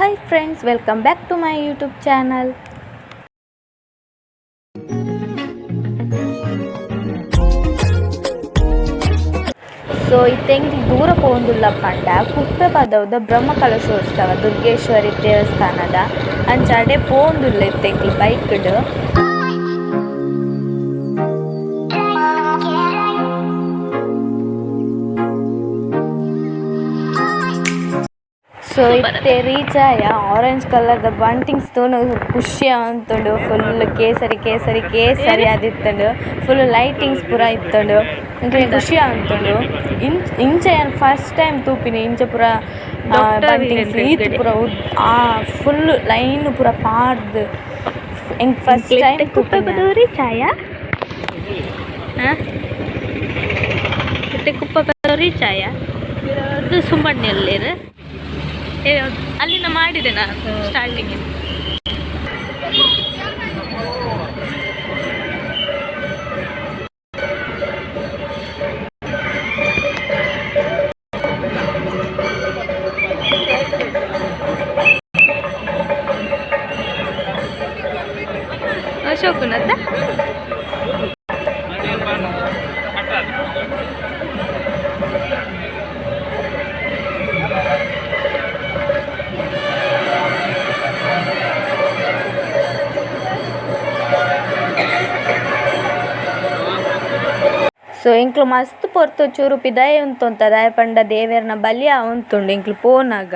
Hi friends, welcome back to my YouTube channel. So ಇತ್ತೆಂಗಿ ದೂರ ಪೋಂದುಲ್ಲ ಪಂಡ ಕುಪ್ಪೆ ಪದವದ ಬ್ರಹ್ಮಕಲಶೋತ್ಸವ ದುರ್ಗೇಶ್ವರಿ ದೇವಸ್ಥಾನದ ಅಂಚಾಡೆ ಪೋಂದುಲ್ಲ ಇತ್ತೆಂಗಿ ಬೈಕ್ಡ್. ಸೊ ಇತ್ತೆ ರೀಚ್ ಆಯ ಆರೆಂಜ್ ಕಲರ್ದ ಬಂಟಿಂಗ್ಸ್ ತೋನು ಖುಷಿ ಅಂತುಂಡು. ಫುಲ್ ಕೇಸರಿ ಕೇಸರಿ ಕೇಸರಿ ಆದಿತ್ತಂಡು. ಫುಲ್ ಲೈಟಿಂಗ್ಸ್ ಪೂರ ಇತ್ತಂಡು. ಇಂಚೆ ಖುಷಿ ಅಂತುಂಡು. ಇಂಚೆ ಫಸ್ಟ್ ಟೈಮ್ ತೂಪಿನಿ ಇಂಚೆ ಪೂರ ಬಂಟಿಂಗ್ಸ್ ಈತ್ ಪೂರ ಫುಲ್ ಲೈನ್ ಪೂರ ಪಾಡ್ದು ಇಂಕ್ ಫಸ್ಟ್ ಟೈಮ್ ತೂಪಿನಿ. ಚಾಯ ಕುಪ್ಪೆ ರೀಚ್ ಆಯ ಅದು ಸುಮ್ಮಣ್ಣೆಲ್ಲೇರು ಅಲ್ಲಿಂದ ಮಾಡಿದೆ ನಾನು ಸ್ಟಾರ್ಟಿಂಗ್. ಅಶೋಕನತ್ತ ಸೊ ಇಂಕ್ಲು ಮಸ್ತ್ ಪೊರ್ತು ಚೂರು ಪಿದಾಯ ಉಂತುಂತ ದಾಯ ಪಂಡ ದೇವೇರ್ನ ಬಲಿಯ ಉಂತುಂಡು ಇಂಕ್ಲು ಪೋನಾಗ.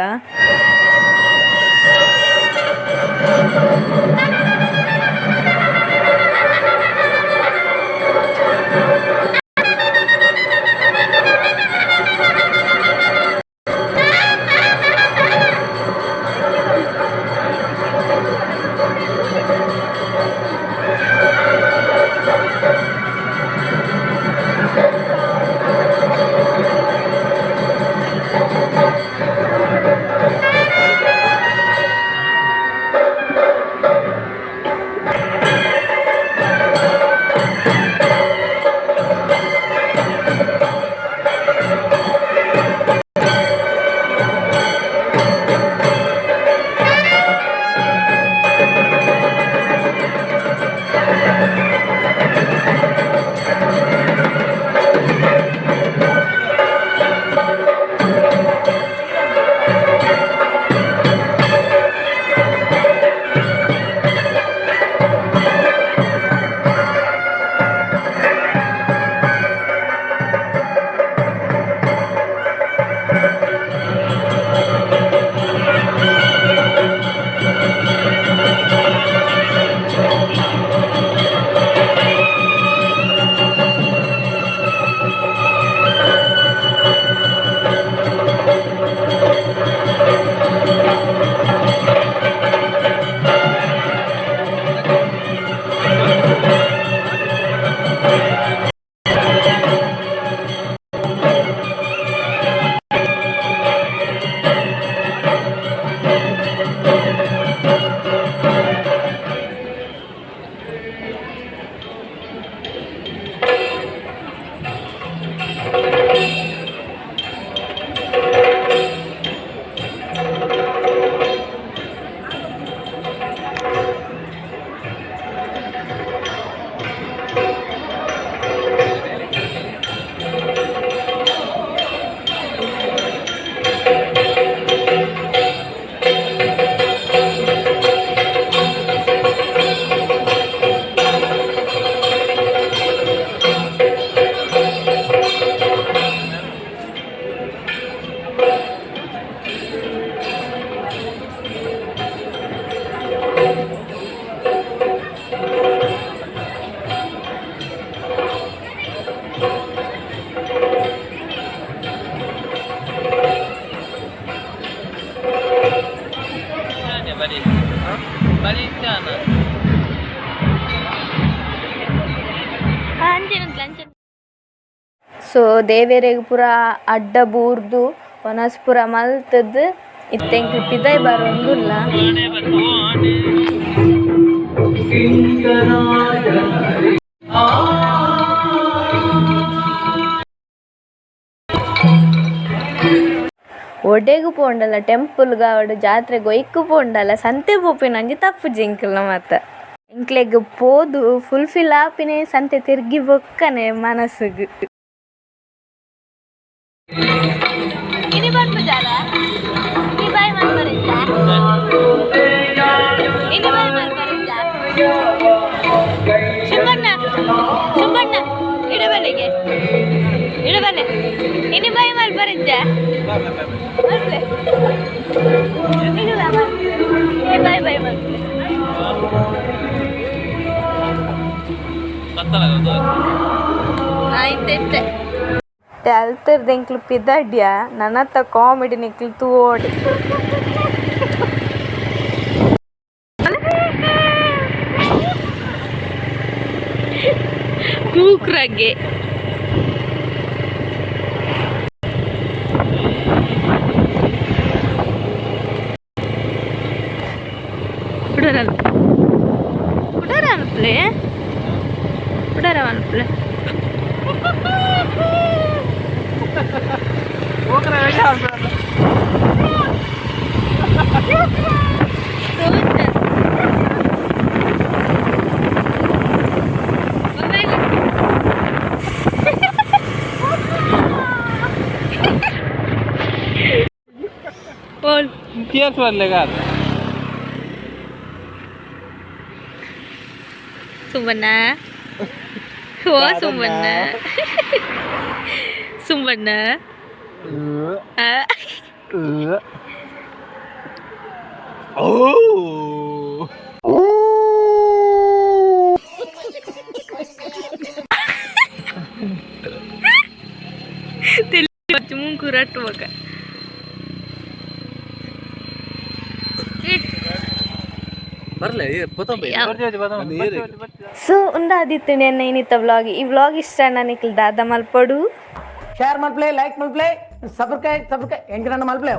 ಸೊ ದೇವೇರೆಗ್ ಪೂರ ಅಡ್ಡ ಬೂರ್ದು ಒನಸ್ ಪೂರ ಮಲ್ತದ್ದು ಇತ್ತೆಂಕ್ಲು ಪಿದೈ ಬರೊಂದುಲ್ಲ. ಒಡೆಗೂ ಪೋಂಡಲ್ಲ ಟೆಂಪಲ್ಗ ಅವಡು ಜಾತ್ರೆಗೆ ಒಯ್ಕು ಪೋಂಡಲ್ಲ ಸಂತೆ ಪೋಪಿನಂಜಿ ತಪ್ಪು ಜಿಂಕಲ್ನ ಮಾತ ಇಂಕ್ಲೆಗ್ ಪೋದು ಫುಲ್ಫಿಲ್ ಆಪಿನೇ ಸಂತೆ ತಿರ್ಗಿ ಬೊಕ್ಕನೆ ಮನಸ್ಸಿಗೆ ಇನಿ ಬರ್ಪುಜಾರ ಈ ಬಾಯಿ ಮಲ್ಪರಿದ್ದ ಇನಿ ಬಾಯಿ ಮಲ್ಪರಿದ್ದ ಸುಬ್ಬಣ್ಣ ಸುಬ್ಬಣ್ಣ ಇಡಬಲೆಗೆ ಇಡಬಲೆ ಇನಿ ಬಾಯಿ ಮಲ್ಪರಿದ್ದ ಬರ್ಲೆ ಇಡುವ ಇನಿ ಬಾಯಿ ಬಾಯಿ ಮಲ್ಪರೆ ಆಯ್ತೈತೆ ತೆಲ್ತರ್ದೆಂಕ್ಲು ಪಿದಡ್ಯ ನನ್ನತ್ತ comedy ನಿಕ್ಲು ತೂೋಡಿ ಕೂಕ್ರಗೆ ಉಡರನ್ಪ್ಲೆ ಉಡರವನ್ಪ್ಲೆ Cheers warlega. Sumbana. Oh, Sumbana. Sumbana. Oh. Teli mungku ratu maka. So ಉಂದಾದಿತ್ತು ನೆನ್ನೆ ಇನ್ನಿತ್ತ ವ್ಲಾಗ್ ಈ ವ್ಲಾಗ್ ಇಷ್ಟ ನನಗೆ ದಾದ ಮಲ್ಪಡು ಶೇರ್ ಮಲ್ಪ್ಲೆ ಲೈಕ್ ಮಲ್ಪ್ಲೆ ಸಬ್ಸ್ಕ್ರೈಬ್ ಎಂಕರನ್ನ ಮಲ್ಪ್ಲೆ